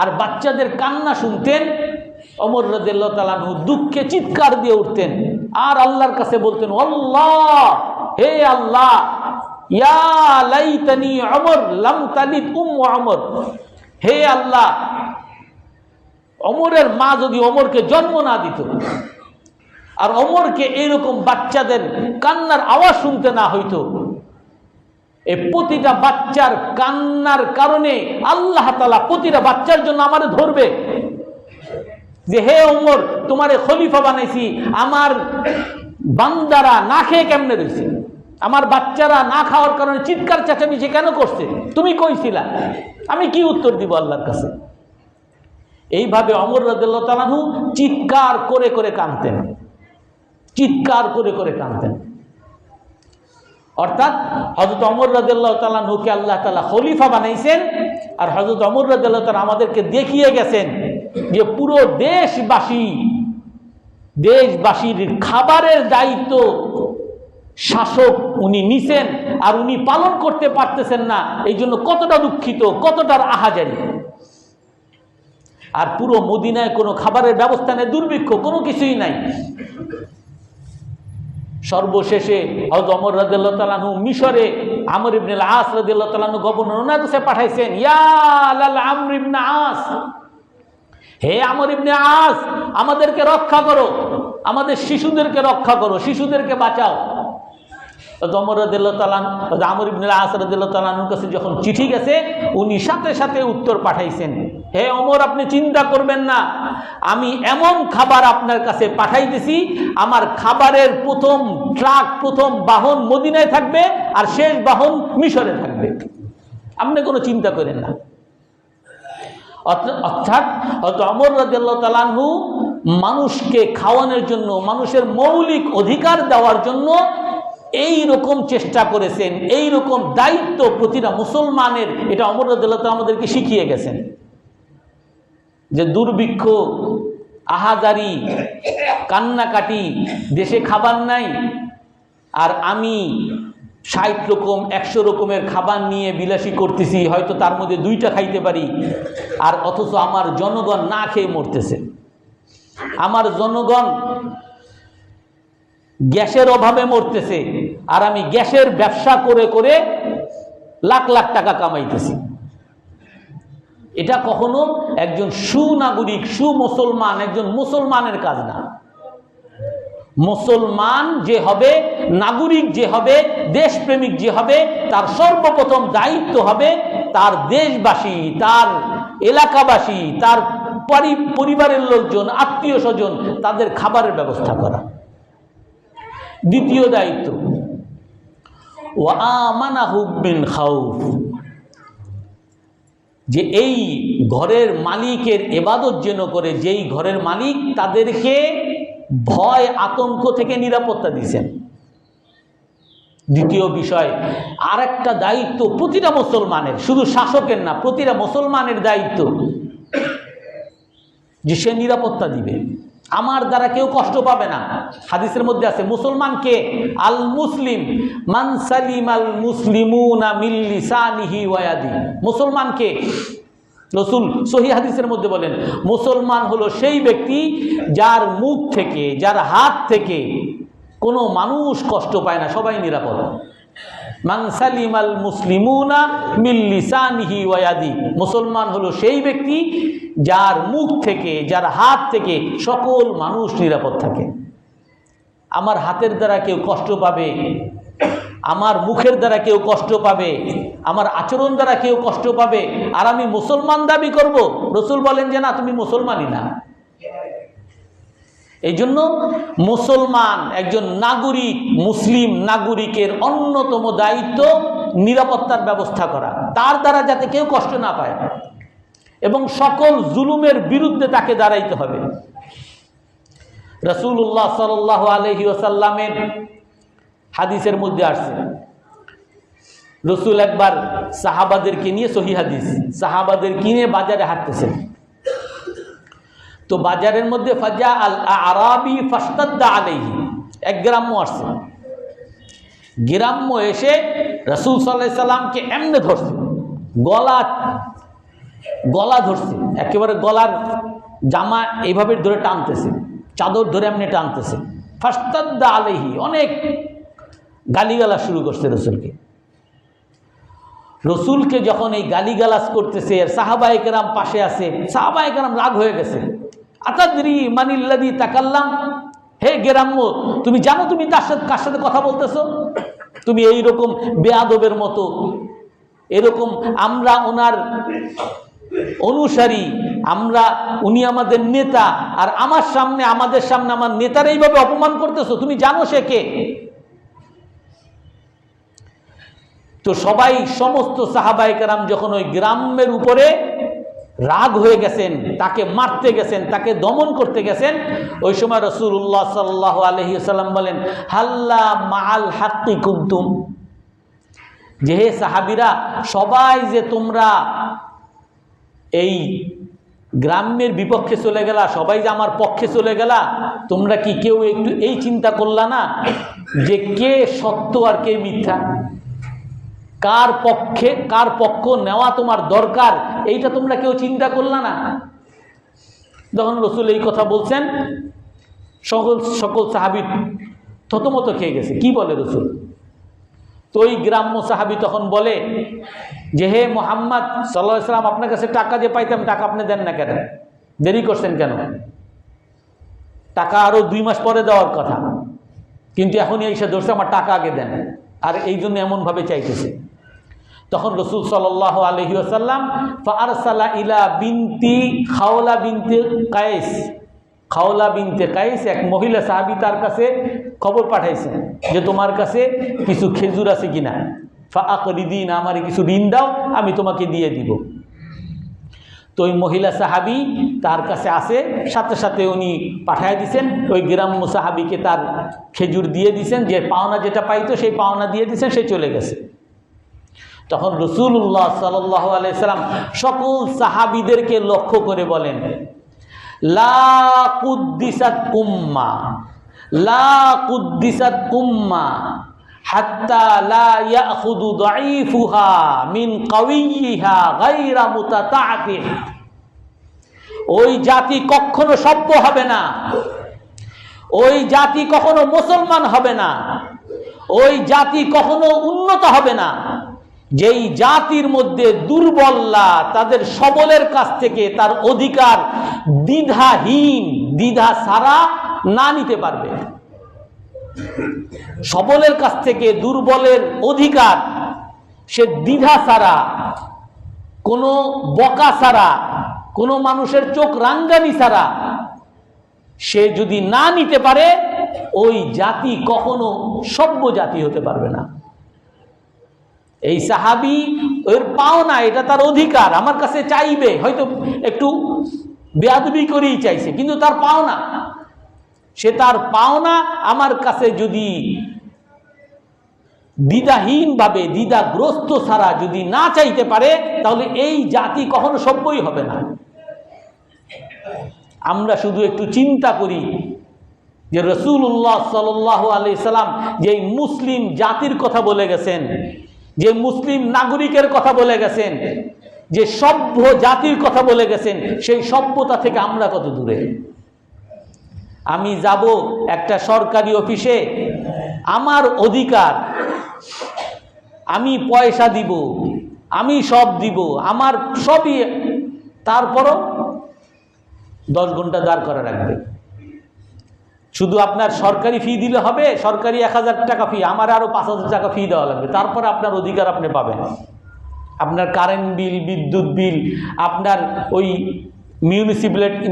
A: আর বাচ্চাদের কান্না শুনতেন, ওমর রাদিয়াল্লাহু তাআলা আনহু দুঃখে চিৎকার দিয়ে উঠতেন আর আল্লাহর কাছে বলতেন, আল্লাহ, হে আল্লাহ, ইয়া লাইতানি ওমর লাম তালিদ উম্মু ওমর, হে আল্লাহ, ওমরের মা যদি ওমরকে জন্ম না দিত আর ওমরকে এরকম বাচ্চাদের কান্নার আওয়াজ শুনতে না হইতো। এই প্রতিটা বাচ্চার কান্নার কারণে আল্লাহ তাআলা প্রতিটা বাচ্চার জন্য আমারে ধরবে যে হে ওমর, তোমারে খলিফা বানাইছি, আমার বান্দারা না খেয়ে কেমনে রয়েছে, আমার বাচ্চারা না খাওয়ার কারণে চিৎকার চেঁচামেচি কেন করছে, তুমি কইছিলা, আমি কি উত্তর দিব আল্লাহর কাছে? এইভাবে ওমর রাদিয়াল্লাহু তাআলা আনহু চিৎকার করে করে কাঁদতেন, চিৎকার করে করে কাঁদতেন। অর্থাৎ হযরত ওমর রাদিয়াল্লাহু তাআলা আনহুকে আল্লাহ তাআলা খলিফা বানাইছেন আর হযরত ওমর রাদিয়াল্লাহু তাআলা আমাদেরকে দেখিয়ে গেছেন যে পুরো দেশবাসীর খাবারের দায়িত্ব শাসক উনি নিছেন আর উনি পালন করতে পারতেছেন না, এই জন্য কতটা দুঃখিত, কতটার আহাজারি। আর পুরো মদিনায় কোনো খাবারের ব্যবস্থা নেই, দুর্ভিক্ষ, কোনো কিছুই নাই। সর্বশেষে হযরত ওমর রাদিয়াল্লাহু তাআলা আনহু মিশরে আমর ইবনে আল আস রাদিয়াল্লাহু তাআলা আনহু গভর্নর, ওনার কাছে পাঠাইছেন, ইয়া লাল আমর ইবনে আস, হে আমর ইবনে আস, আমাদেরকে রক্ষা করো, আমাদের শিশুদেরকে রক্ষা করো, শিশুদেরকে বাঁচাও। ওমর রাদিয়াল্লাহু তাআলা আমর ইবনে আল আস রাদিয়াল্লাহু তাআলা আনহুর কাছে যখন চিঠি গেছে, উনি সাথে সাথে উত্তর পাঠাইছেন, হে ওমর, আপনি চিন্তা করবেন না, আমি এমন খাবার আপনার কাছে পাঠাইতেছি, আমার খাবারের প্রথম ট্রাক, প্রথম বাহন মদিনায় থাকবে আর শেষ বাহন মিশরে থাকবে, আপনি কোনো চিন্তা করেন না। অর্থাৎ ওমর রাদিয়াল্লাহু তাআলা আনহু মানুষকে খাওয়ানোর জন্য, মানুষের মৌলিক অধিকার দেওয়ার জন্য এই রকম চেষ্টা করেছেন, এই রকম দায়িত্ব প্রতিটা মুসলমানের, এটা ওমর রাদিয়াল্লাহু তাআলা আমাদেরকে শিখিয়ে গেছেন। যে দুর্ভিক্ষ, আহাজারি, কান্নাকাটি, দেশে খাবার নাই আর আমি 60 রকম 100 রকমের খাবার নিয়ে বিলাসী করতেছি, হয়তো তার মধ্যে 2টা খাইতে পারি, আর অথচ আমার জনগণ না খেয়ে মরতেছে, আমার জনগণ গ্যাসের অভাবে মরতেছে, আর আমি গ্যাসের ব্যবসা করে করে লাখ লাখ টাকা কামাইতেছি। এটা কখনো একজন সুনাগরিক, সুমুসলমান, একজন মুসলমানের কাজ না। মুসলমান যে হবে, নাগরিক যে হবে, দেশপ্রেমিক যে হবে, তার সর্বপ্রথম দায়িত্ব হবে তার দেশবাসী, তার এলাকাবাসী, তার পরিবারের লোকজন, আত্মীয় স্বজন, তাদের খাবারের ব্যবস্থা করা। দ্বিতীয় দায়িত্ব, ওয়া আমানাহু মিন খাউফ, যে এই ঘরের মালিকের ইবাদত যেন করে, যেই ঘরের মালিক তাদেরকে ভয় আতঙ্ক থেকে নিরাপত্তা দিয়েছেন। দ্বিতীয় বিষয়, আর একটা দায়িত্ব প্রতিটা মুসলমানের, শুধু শাসকের না, প্রতিটা মুসলমানের দায়িত্ব যে সে নিরাপত্তা দিবে, আমার দ্বারা কেউ কষ্ট পাবে না। হাদিসের মধ্যে আছে, মুসলমানকে আল মুসলিম মান সালিমাল মুসলিমুনা মিন লিসানিহি ওয়া ইয়াদিহি, মুসলমানকে রাসূল সহিহ হাদিসের মধ্যে বলেন, মুসলমান হলো সেই ব্যক্তি যার মুখ থেকে, যার হাত থেকে কোনো মানুষ কষ্ট পায় না, সবাই নিরাপদ। মান সালিমাল মুসলিমুনা মিন লিসানিহি ওয়া ইয়াদিহি, মুসলমান হলো সেই ব্যক্তি যার মুখ থেকে, যার হাত থেকে সকল মানুষ নিরাপদ থাকে। আমার হাতের দ্বারা কেউ কষ্ট পাবে, আমার মুখের দ্বারা কেউ কষ্ট পাবে, আমার আচরণ দ্বারা কেউ কষ্ট পাবে, আর আমি মুসলমান দাবি করব? রাসূল বলেন যে না, তুমি মুসলমানই না। এই জন্য মুসলমান একজন নাগরিক, মুসলিম নাগরিকের অন্যতম দায়িত্ব নিরাপত্তার ব্যবস্থা করা, তার দ্বারা যাতে কেউ কষ্ট না পায় এবং সকল জুলুমের বিরুদ্ধে তাকে দাঁড়াইতে হবে। রাসূলুল্লাহ সাল্লাল্লাহু আলাইহি ওয়াসাল্লামের হাদিসের মধ্যে আসছে, রাসূল একবার সাহাবাদেরকে নিয়ে, সহিহ হাদিস, সাহাবাদেরকে নিয়ে বাজারে হাঁটতেছেন। তো বাজারের মধ্যে ফাজা আল আরাবি ফাস্তাদ্দা আলাইহি, এক গ্রাম্য আসছে। গ্রাম্য এসে রাসূল সাল্লাল্লাহু আলাইহি সাল্লামকে এমনে ধরছে, গলা ধরছে, একেবারে গলার জামা এইভাবে ধরে টানতেছে, চাদর ধরে এমনি টানতেছে। ফাস্তাদ্দা আলাইহি, অনেক গালিগালাজ শুরু করছে রসুলকে। রসুলকে যখন এই গালিগালাজ করতেছে, আর সাহাবায়ে কেরাম পাশে আছে, সাহাবায়ে কেরাম রাগ হয়ে গেছে। আতাদরি মানিল্লাযী তাকাল্লাম, হে গ্রাম্য, তুমি জানো তুমি কার সাথে কথা বলতেছো? তুমি এইরকম বেয়াদবের মতো, এরকম, আমরা ওনার অনুসারী, উনি আমাদের নেতা, আর আমাদের সামনে আমার নেতার এইভাবে অপমান করতেছো, তুমি জানো সে কে? তো সবাই, সমস্ত সাহাবায়ে কেরাম যখন ওই গ্রামের উপরে রাগ হয়ে গেছেন, তাকে মারতে গেছেন, তাকে দমন করতে গেছেন, ওই সময় রাসূলুল্লাহ সাল্লাল্লাহু আলাইহি ওয়াসাল্লাম বলেন, হাল্লা মাআল হাক্কি কুনতুম, যে হে সাহাবীরা, সবাই যে তোমরা এই গ্রামের বিপক্ষে চলে গেলা, সবাই যে আমার পক্ষে চলে গেলা, তোমরা কি কেউ একটু এই চিন্তা করলা না যে কে সত্য আর কে মিথ্যা, কার পক্ষ নেওয়া তোমার দরকার, এইটা তোমরা কেউ চিন্তা করলা না? যখন রাসূল এই কথা বলছেন, সকল সাহাবী থতমত খেয়ে গেছে, কি বলে রাসূল? তো ওই গ্রাম্য সাহাবী তখন বলে যে, হে মুহাম্মদ সাল্লাল্লাহু আলাইহি ওয়াসাল্লাম, আপনার কাছে টাকা যে পাইতাম, টাকা আপনি দেন না কেন? দেরি করছেন কেন? টাকা আরো 2 মাস পরে দেওয়ার কথা, কিন্তু এখনই এসে ধরছে, আমার টাকা আগে দেন, আর এই জন্য এমনভাবে চাইতেছে। তখন রাসূল সাল্লাল্লাহু আলাইহি ওয়াসাল্লাম ফাআরসালা ইলা বিনতি খাওলা বিনতে কায়েস, খাওলা বিনতে কায়েস, এক মহিলা সাহাবী, তার কাছে খবর পাঠাইছেন যে তোমার কাছে কিছু খেজুর আছে কিনা, ফাআকরিদিন, আমারে কিছু ঋণ দাও, আমি তোমাকে দিয়ে দিব। তো ওই মহিলা সাহাবী তার কাছে আসে, সাথে সাথে উনি পাঠায় দিয়েছেন, ওই গ্রাম্য সাহাবীকে তার খেজুর দিয়ে দিয়েছেন, যে পাওনা যেটা পাইতো সেই পাওনা দিয়ে দিয়েছেন, সে চলে গেছে। তখন রাসূলুল্লাহ সাল্লাল্লাহু আলাইহি সাল্লাম সকল সাহাবীদেরকে লক্ষ্য করে বলেন, লা কুদ্দিসাত উম্মা, লা কুদ্দিসাত উম্মা হাত্তা লা ইয়াখুদু দাঈফুহা মিন কাওয়িহা গায়রা মুতাতাআতিহ। ওই জাতি কখনো সভ্য হবে না, ওই জাতি কখনো মুসলমান হবে না, ওই জাতি কখনো উন্নত হবে না, যেই জাতির মধ্যে দুর্বলরা তাদের সবলের কাছ থেকে তার অধিকার দ্বিধাহীন, দ্বিধা ছাড়া না নিতে পারবে। সবলের কাছ থেকে দুর্বলের অধিকার সে দ্বিধা ছাড়া, কোনো বকা ছাড়া, কোনো মানুষের চোখ রাঙ্গানি ছাড়া সে যদি না নিতে পারে, ওই জাতি কখনো সভ্য জাতি হতে পারবে না। এই সাহাবী ওর পাওনা, এটা তার অধিকার, আমার কাছে চাইবে, হয়তো একটু বেয়াদবি করেই চাইছে, কিন্তু তার পাওনা, সে তার পাওনা আমার কাছে যদি দ্বিধাহীনভাবে, দ্বিধাগ্রস্ত ছাড়া যদি না চাইতে পারে, তাহলে এই জাতি কখনো সভ্যই হবে না। আমরা শুধু একটু চিন্তা করি যে রাসূলুল্লাহ সাল্লাল্লাহু আলাইহি সাল্লাম যে মুসলিম জাতির কথা বলে গেছেন, যে মুসলিম নাগরিকের কথা বলে গেছেন, যে সভ্য জাতির কথা বলে গেছেন, সেই সভ্যতা থেকে আমরা কত দূরে। আমি যাব একটা সরকারি অফিসে, আমার অধিকার, আমি পয়সা দিব, আমি সব দিব, আমার সবই, তারপরও 10 ঘন্টা দাঁড় করা রাখবে। শুধু আপনার সরকারি ফি দিলে হবে, সরকারি 1000 টাকা ফি, আমার আরো 5000 টাকা ফি দেওয়া লাগবে, তারপরে আপনার অধিকার আপনি পাবেন। আপনার কারেন্ট বিল, বিদ্যুৎ বিল, আপনার ওই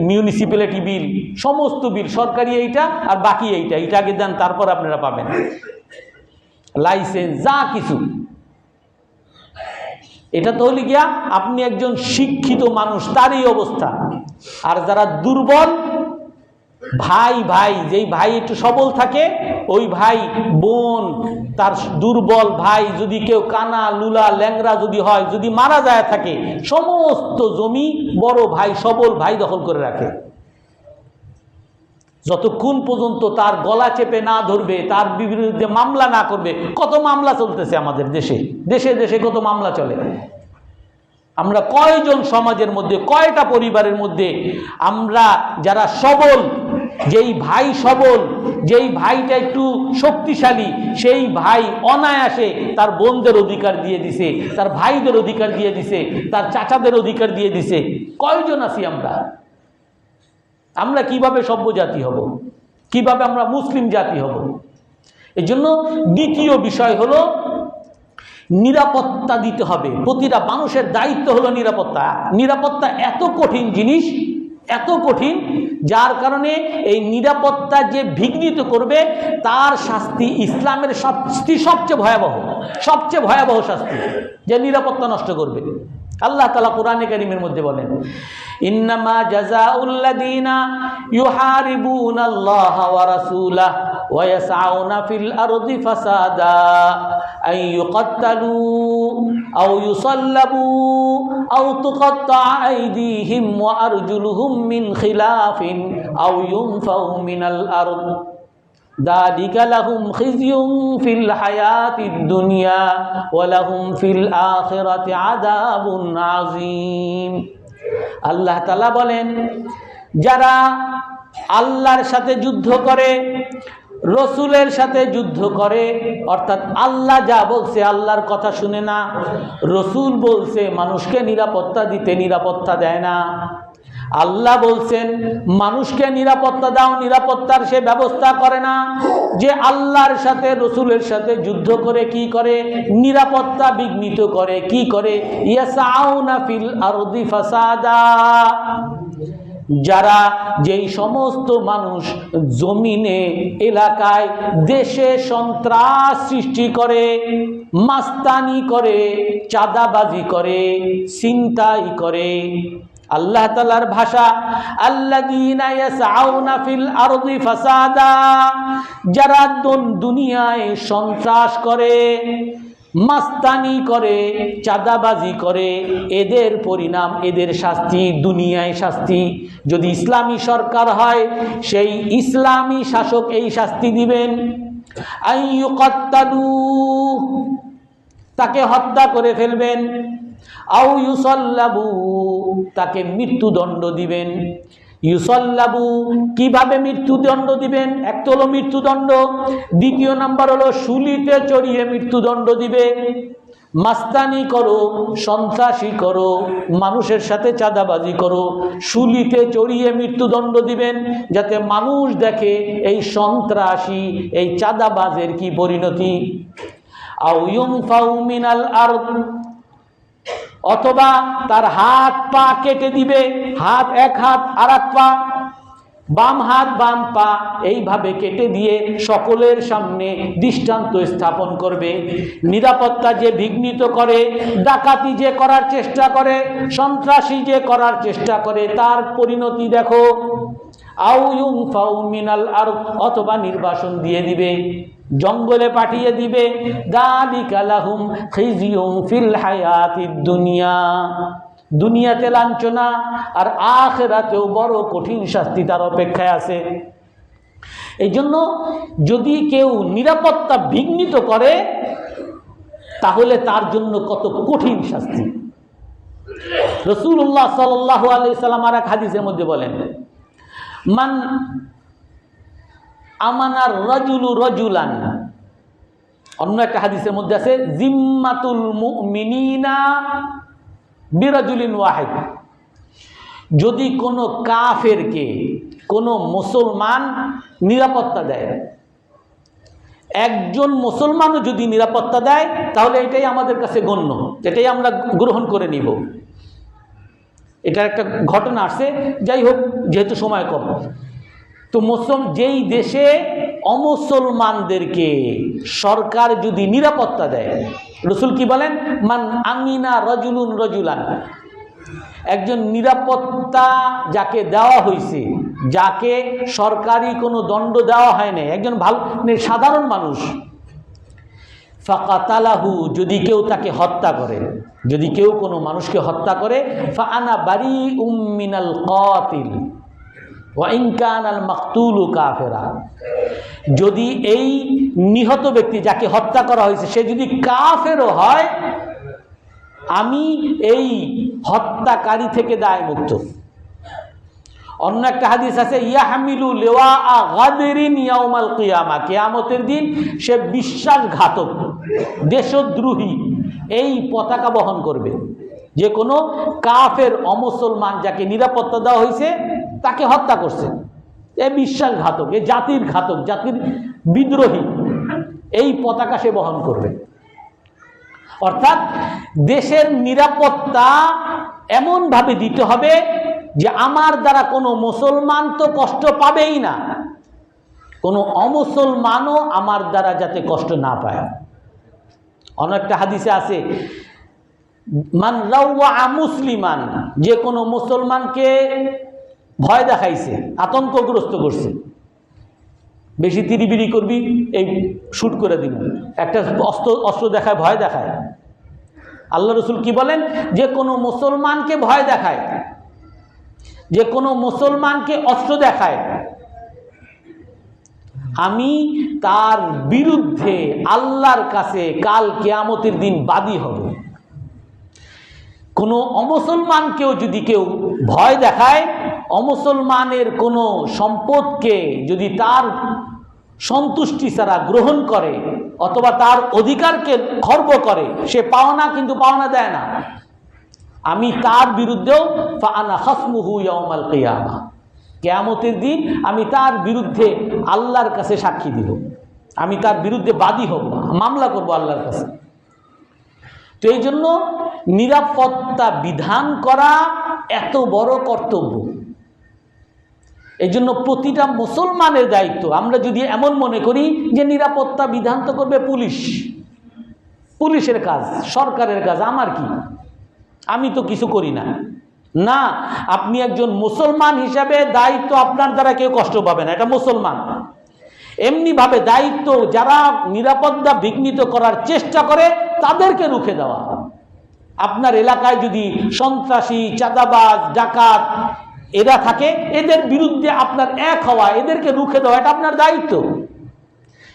A: মিউনিসিপ্যালিটি বিল, সমস্ত বিল সরকারি, এইটা আর বাকি এইটা আগে দেন, তারপর আপনারা পাবেন লাইসেন্স, যা কিছু। এটা তো হলে গিয়া আপনি একজন শিক্ষিত মানুষ, তারই অবস্থা। আর যারা দুর্বল ভাই, যেই ভাই একটু সবল থাকে, ওই ভাই বোন, তার দুর্বল ভাই যদি কেউ কানা লুলা ল্যাংরা যদি হয়, যদি মারা যায় থাকে, সমস্ত জমি বড় ভাই সবল ভাই দখল করে রাখে। যতক্ষণ পর্যন্ত তার গলা চেপে না ধরবে, তার বিরুদ্ধে মামলা না করবে। কত মামলা চলতেছে আমাদের দেশে, দেশে দেশে কত মামলা চলে। আমরা কয়জন সমাজের মধ্যে, কয়টা পরিবারের মধ্যে আমরা যারা সবল, যেই ভাই সবল, যেই ভাইটা একটু শক্তিশালী, সেই ভাই অনায়াসে তার বোনদের অধিকার দিয়ে দিছে, তার ভাইদের অধিকার দিয়ে দিছে, তার চাচাদের অধিকার দিয়ে দিছে। কয়জন আছি আমরা? আমরা কিভাবে সভ্য জাতি হব? কিভাবে আমরা মুসলিম জাতি হব? এই জন্য দ্বিতীয় বিষয় হলো নিরাপত্তা দিতে হবে। প্রতিটা মানুষের দায়িত্ব হলো নিরাপত্তা। নিরাপত্তা এত কঠিন জিনিস, এত কঠিন, যার কারণে এই নিরাপত্তা যে বিঘ্নিত করবে তার শাস্তি, ইসলামের শাস্তি সবচেয়ে ভয়াবহ শাস্তি, যে নিরাপত্তা নষ্ট করবে। আল্লাহ তাআলা কোরআনে কারীমের মধ্যে বলেন, ইন্নামা জাযাউল্লাযীনা ইউহারিবুনাল্লাহা ওয়া রাসূলাহু ওয়া ইয়াসআউনা ফিল আরদি ফাসাদা আন ইউকাত্তালু আও ইউসাল্লাবু আও তুকাত্তা আইদিহিম ওয়া আরজুলুহুম মিন খিলাফিন আও ইউনফাউ মিনাল আরদ যালিকা লাহুম খিজয়ুন ফিল হায়াতিদ দুনিয়া ওয়া লাহুম ফিল আখিরাতি আযাবুন আযীম। আল্লাহ তাআলা বলেন, যারা আল্লাহর সাথে যুদ্ধ করে, রসুলের সাথে যুদ্ধ করে, অর্থাৎ আল্লাহ যা বলছে আল্লাহর কথা শুনে না, রসুল বলছে মানুষকে নিরাপত্তা দিতে, নিরাপত্তা দেয় না। আল্লাহ বলছেন মানুষকে নিরাপত্তা দাও, নিরাপত্তার সে ব্যবস্থা করে না। যে আল্লাহর সাথে রসুলের সাথে যুদ্ধ করে কি করে? নিরাপত্তা বিঘ্নিত করে। কি করে? ইয়াসাউনা ফিল আরদি ফাসাদা। যারা, যেই সমস্ত মানুষ জমিনে, এলাকায়, দেশে সন্ত্রাস সৃষ্টি করে, মাস্তানি করে, চাঁদাবাজি করে, ছিনতাই করে, আল্লাহ তাআলার ভাষা আল্লাযীনা ইয়াসআউনা ফিল আরদি ফাসাদা, যারা দুনিয়ায় সন্ত্রাস করে, মাস্তানি করে, চাঁদাবাজি করে, এদের পরিণাম, এদের শাস্তি, দুনিয়ায় শাস্তি। যদি ইসলামী সরকার হয়, সেই ইসলামী শাসক এই শাস্তি দিবেন, আন ইউকাত্তালু, তাকে হত্যা করে ফেলবেন, আও ইউসাল্লাবু, তাকে মৃত্যুদণ্ড দিবেন। ইউসাল্লাবু, কিভাবে মৃত্যুদণ্ড দিবেন? একটা হলো মৃত্যুদণ্ড, দ্বিতীয় নাম্বার হলো শুলিতে চড়িয়ে মৃত্যুদণ্ড দিবে। মাস্তানি করো, সন্ত্রাসী করো, মানুষের সাথে চাঁদাবাজি করো, শুলিতে চড়িয়ে মৃত্যুদণ্ড দিবেন, যাতে মানুষ দেখে এই সন্ত্রাসী, এই চাঁদাবাজের কি পরিণতি। আও ইউনফাউ মিনাল আরদ, অথবা তার হাত পা কেটে দিবে, হাত এক হাত আর এক পা, বাম হাত বাম পা, এইভাবে কেটে দিয়ে সকলের সামনে দৃষ্টান্ত স্থাপন করবে। নিরাপত্তা যে বিঘ্নিত করে, ডাকাতি যে করার চেষ্টা করে, সন্ত্রাসী যে করার চেষ্টা করে, তার পরিণতি দেখো। আও ইউনফাউ মিনাল আরদ, অথবা নির্বাসন দিয়ে দিবে, জঙ্গলে পাঠিয়ে দিবে। যালিকা লাহুম খিজয়ুন ফিল হায়াতিদ দুনিয়া, দুনিয়াতে লাঞ্ছনা, আর আখিরাতেও বড় কঠিন শাস্তি তার অপেক্ষায় আছে। এই জন্য যদি কেউ নিরাপত্তা বিঘ্নিত করে, তাহলে তার জন্য কত কঠিন শাস্তি। রাসূলুল্লাহ সাল্লাল্লাহু আলাইহি সাল্লাম আর এক হাদিসের মধ্যে বলেন, মান আমানার রাজুলু রাজুলান, অন্য একটা হাদিসের মধ্যে আছে জিম্মাতুল মুমিনিনা বিরাজুলিন ওয়াহিদ। যদি কোনো কাফেরকে কোনো মুসলমান নিরাপত্তা দেয়, একজন মুসলমানও যদি নিরাপত্তা দেয়, তাহলে এটাই আমাদের কাছে গণ্য, এটাই আমরা গ্রহণ করে নিব। এটার একটা ঘটনা আসছে, যাই হোক যেহেতু সময় কম। তো যেই দেশে অমুসলমানদেরকে সরকার যদি নিরাপত্তা দেয়, রসুল কি বলেন, মান আমিনা রজুলুন রজুলান, একজন নিরাপত্তা যাকে দেওয়া হয়েছে, যাকে সরকারি কোনো দণ্ড দেওয়া হয় না, একজন ভালো সাধারণ মানুষ, ফাকাতালাহু, যদি কেউ তাকে হত্যা করে, যদি কেউ কোনো মানুষকে হত্যা করে, ফাআনা বারিউম মিনাল কাতিল ওয়া ইন কানাল মাকতুলু কাফিরা, যদি এই নিহত ব্যক্তি যাকে হত্যা করা হয়েছে সে যদি কাফেরও হয়, আমি এই হত্যাকারী থেকে দায় মুক্ত। অন্য একটা হাদিস আছে, ইয়াহমিলু লিওয়া গাদরিন ইয়াউমাল কিয়ামা, কিয়ামতের দিন সে বিশ্বাসঘাতক, দেশদ্রোহী এই পতাকা বহন করবে। যে কোনো কাফের অমুসলমান যাকে নিরাপত্তা দেওয়া হয়েছে তাকে হত্যা করছে, এ বিশ্বাসঘাতক, এ জাতির ঘাতক, জাতির বিদ্রোহী, এই পতাকা সে বহন করবে। অর্থাৎ দেশের নিরাপত্তা এমনভাবে দিতে হবে যে আমার দ্বারা কোনো মুসলমান তো কষ্ট পাবেই না, কোনো অমুসলমানও আমার দ্বারা যাতে কষ্ট না পায়। অনেকটা হাদিসে আছে, মান রাওয়া মুসলিমান, যে কোনো মুসলমানকে ভয় দেখাইছে, আতঙ্কগ্রস্ত করছে, বেশি তিরিবিরি করবি এই শুট করে দিব, একটা অস্ত্র দেখায়, ভয় দেখায়। আল্লাহ রসুল কি বলেন, যে কোনো মুসলমানকে ভয় দেখায়, যে কোনো মুসলমানকে অস্ত্র দেখায়, আমি তার বিরুদ্ধে আল্লাহর কাছে কাল কিয়ামতের দিন বাদী হব। কোনো অমুসলমানকেও যদি কেউ ভয় দেখায়, অমুসলমানের কোনো সম্পদকে যদি তার সন্তুষ্টি ছাড়া গ্রহণ করে অথবা তার অধিকারকে খর্ব করে, সে পাওনা কিন্তু পাওনা দেয় না, আমি তার বিরুদ্ধেও ফাআনা খাসমুহু ইয়াউমাল কিয়ামা, কিয়ামতের দিন আমি তার বিরুদ্ধে আল্লাহর কাছে সাক্ষী দিব, আমি তার বিরুদ্ধে বাদী হব, মামলা করব আল্লাহর কাছে। তো এই জন্য নিরাপত্তা বিধান করা এত বড় কর্তব্য। এই জন্য প্রতিটা মুসলমানের দায়িত্ব। আমরা যদি এমন মনে করি যে নিরাপত্তা বিধান তো করবে পুলিশ, পুলিশের কাজ, সরকারের কাজ, আমার কি, আমি তো কিছু করি না, না, আপনি একজন মুসলমান হিসাবে দায়িত্ব, আপনার দ্বারা কেউ কষ্ট পাবে না, এটা মুসলমান। এমনিভাবে দায়িত্ব যারা নিরাপত্তা বিঘ্নিত করার চেষ্টা করে তাদেরকে রুখে দেওয়া। আপনার এলাকায় যদি সন্ত্রাসী, চাঁদাবাজ, ডাকাত এরা থাকে, এদের বিরুদ্ধে আপনার এক হওয়া, এদেরকে রুখে দেওয়া, এটা আপনার দায়িত্ব।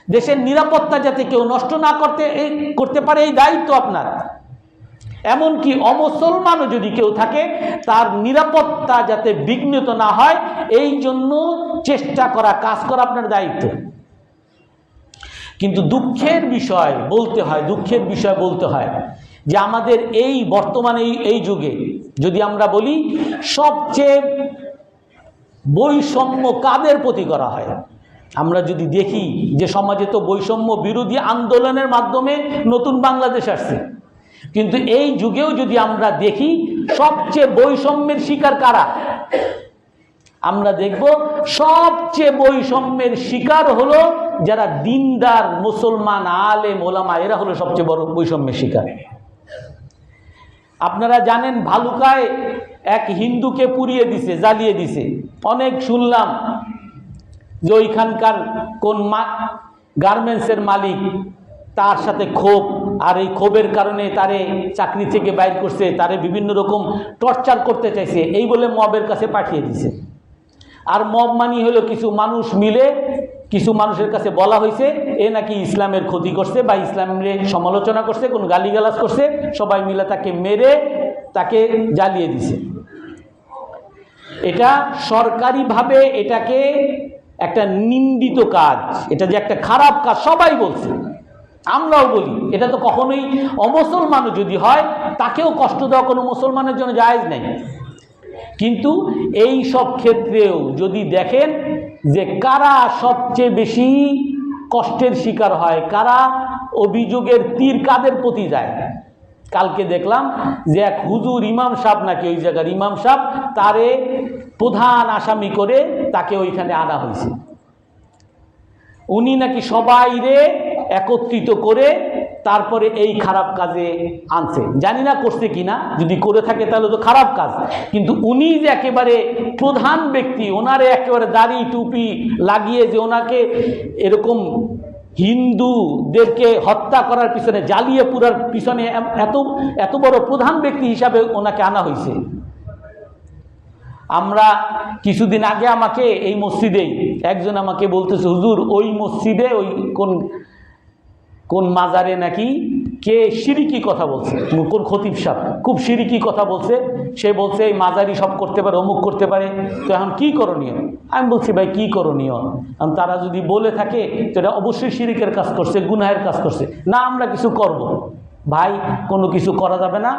A: দেশের নিরাপত্তা যাতে কেউ নষ্ট না করতে পারে, এই দায়িত্ব আপনার। এমনকি অমুসলমানও যদি কেউ থাকে, তার নিরাপত্তা যাতে বিঘ্নিত না হয় এই জন্য চেষ্টা করা, কাজ করা আপনার দায়িত্ব। কিন্তু দুঃখের বিষয় বলতে হয় যে আমাদের এই বর্তমানে এই যুগে যদি আমরা বলি, সবচেয়ে বৈষম্য কাদের প্রতি করা হয়? আমরা যদি দেখি যে সমাজে তো বৈষম্য বিরোধী আন্দোলনের মাধ্যমে নতুন বাংলাদেশ আসছে, কিন্তু এই যুগেও যদি আমরা দেখি সবচেয়ে বৈষম্যের শিকার কারা? আমরা দেখব সবচেয়ে বৈষম্যের শিকার হলো যারা দিনদার মুসলমান, আলেম ওলামা, এরা হলো সবচেয়ে বড় বৈষম্যের শিকার। আপনারা জানেন ভালুকায় এক হিন্দুকে পুড়িয়ে দিছে, জ্বালিয়ে দিছে, অনেক শুনলাম যে ওইখানকার কোন গার্মেন্টসের মালিক, তার সাথে ক্ষোভ, আর এই ক্ষোভের কারণে তারে চাকরি থেকে বাইর করছে, তারে বিভিন্ন রকম টর্চার করতে চাইছে, এই বলে মবের কাছে পাঠিয়ে দিছে। আর মব মানি হলো কিছু মানুষ মিলে কিছু মানুষের কাছে বলা হয়েছে এ নাকি ইসলামের ক্ষতি করছে বা ইসলামের সমালোচনা করছে, কোন গালিগালাজ করছে, সবাই মিলে তাকে মেরে তাকে জ্বালিয়ে দিছে। এটা সরকারিভাবে এটাকে একটা নিন্দিত কাজ, এটা যে একটা খারাপ কাজ সবাই বলছে, আমরাও বলি। এটা তো কখনোই অমুসলমানও যদি হয় তাকেও কষ্ট দেওয়া কোনো মুসলমানের জন্য জায়েজ নেই। কিন্তু এই সব ক্ষেত্রেও যদি দেখেন যে কারা সবচেয়ে বেশি কষ্টের শিকার হয়, কারা অভিযোগের তীর কাদের প্রতি যায়, কালকে দেখলাম যে এক হুজুর ইমাম সাহেব নাকি ওই জায়গার ইমাম সাহেব তারে প্রধান আসামি করে তাকে ওইখানে আনা হয়েছে। উনি নাকি সবাইরে একত্রিত করে তারপরে এই খারাপ কাজে আনছে, জানি না করছে কিনা, যদি করে থাকে তাহলে তো খারাপ কাজ। কিন্তু উনি যে একেবারে প্রধান ব্যক্তি, ওনারে একেবারে দাড়ি টুপি লাগিয়ে যে ওনাকে এরকম হিন্দুদেরকে হত্যা করার পিছনে, জ্বালিয়ে পুরার পিছনে এত এত বড় প্রধান ব্যক্তি হিসাবে ওনাকে আনা হয়েছে। আমরা কিছুদিন আগে আমাকে এই মসজিদেই একজন আমাকে বলতেছে, হুজুর ওই মসজিদে ওই কোন মাজারে নাকি কে শিরিকি কথা বলছে, কোন খতিব সাহেব খুব শিরিকি কথা বলছে। সে বলছে এই মাজারি সব করতে পারে, অমুক করতে পারে, তো এখন কি করণীয়? আমি বলছি ভাই কি করণীয়, এখন তারা যদি বলে থাকে তো এটা অবশ্যই শিরিকের কাজ করছে, গুনাহের কাজ করছে, না আমরা কিছু করব। ভাই কোনো কিছু করা যাবে না,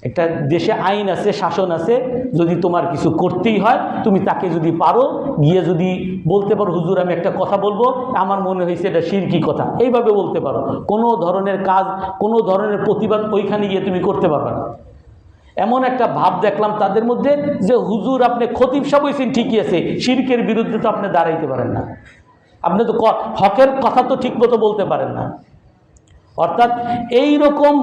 A: একটা দেশে আইন আছে, শাসন আছে, যদি তোমার কিছু করতেই হয় তুমি তাকে যদি পারো গিয়ে যদি বলতে পারো হুজুর আমি একটা কথা বলবো, আমার মনে হয়েছে এটা শিরকি কথা, এইভাবে বলতে পারো। কোনো ধরনের কাজ, কোনো ধরনের প্রতিবাদ ওইখানে গিয়ে তুমি করতে পারবে না। এমন একটা ভাব দেখলাম তাদের মধ্যে যে হুজুর আপনি খতিব সাহেব হয়েছেন ঠিকই আছে, শিরকের বিরুদ্ধে তো আপনি দাঁড়াইতে পারেন না, আপনি তো হকের কথা তো ঠিক মতো বলতে পারেন না। অর্থাৎ এই রকম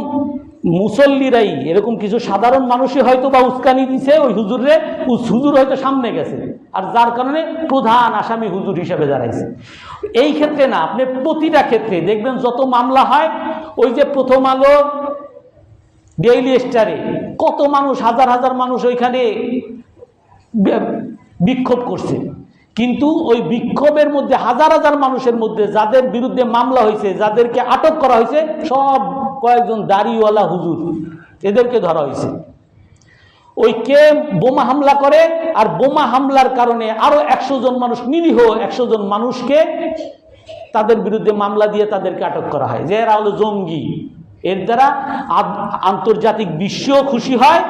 A: মুসল্লিরাই, এরকম কিছু সাধারণ মানুষই হয়তো বা উস্কানি দিছে ওই হুজুরে, হুজুর হয়তো সামনে গেছে, আর যার কারণে প্রধান আসামি হুজুর হিসেবে দাঁড়াইছে। এই ক্ষেত্রে না, আপনি প্রতিটা ক্ষেত্রে দেখবেন যত মামলা হয়, ওই যে প্রথম আলো, ডেইলি স্টারে কত মানুষ, হাজার হাজার মানুষ ওইখানে বিক্ষোভ করছে, কিন্তু ওই বিক্ষোভের মধ্যে হাজার হাজার মানুষের মধ্যে যাদের বিরুদ্ধে মামলা হয়েছে, যাদেরকে আটক করা হয়েছে, সব কয়েকজন দাড়িওয়ালা হুজুর, এদেরকে ধরা হয়েছে। ওই কে বোমা হামলা করে, আর বোমা হামলার কারণে আরো 100 জন মানুষ, নিরীহ 100 জন মানুষকে তাদের বিরুদ্ধে মামলা দিয়ে তাদেরকে আটক করা হয় যে এরা হলো জঙ্গি। এর দ্বারা আন্তর্জাতিক বিশ্বও খুশি হয়,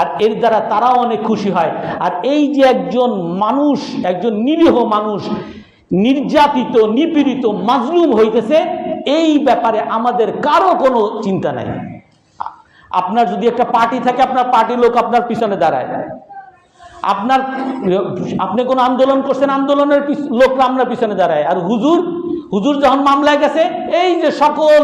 A: আর এর দ্বারা তারাও অনেক খুশি হয়। আর এই যে একজন মানুষ, একজন নিরীহ মানুষ নির্যাতিত, নিপীড়িত, মাজলুম হইতেছে, এই ব্যাপারে আমাদের কারো কোনো চিন্তা নাই। আপনার যদি একটা পার্টি থাকে, আপনার পার্টির লোক আপনার পিছনে দাঁড়ায়, আপনি কোনো আন্দোলন করছেন, আন্দোলনের লোকরা আপনার পিছনে দাঁড়ায়। আর হুজুর যখন মামলায় গেছে, এই যে সকল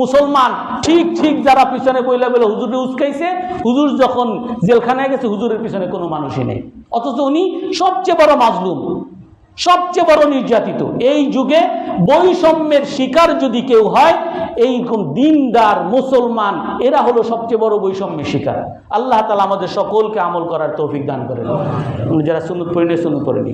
A: মুসলমান ঠিক ঠিক যারা পিছনে বইলা বলে হুজুরে উস্কাইছে, হুজুর যখন জেলখানায় গেছে, হুজুরের পিছনে কোনো মানুষই নেই, অথচ উনি সবচেয়ে বড় মাজলুম, সবচেয়ে বড় নির্যাতিত। এই যুগে বৈষম্যের শিকার যদি কেউ হয়, এইরকম দিনদার মুসলমান, এরা হলো সবচেয়ে বড় বৈষম্যের শিকার। আল্লাহ তাআলা আমাদের সকলকে আমল করার তৌফিক দান করেন। যারা সুন্নত পড়েনি, সুন্নত পড়েনি।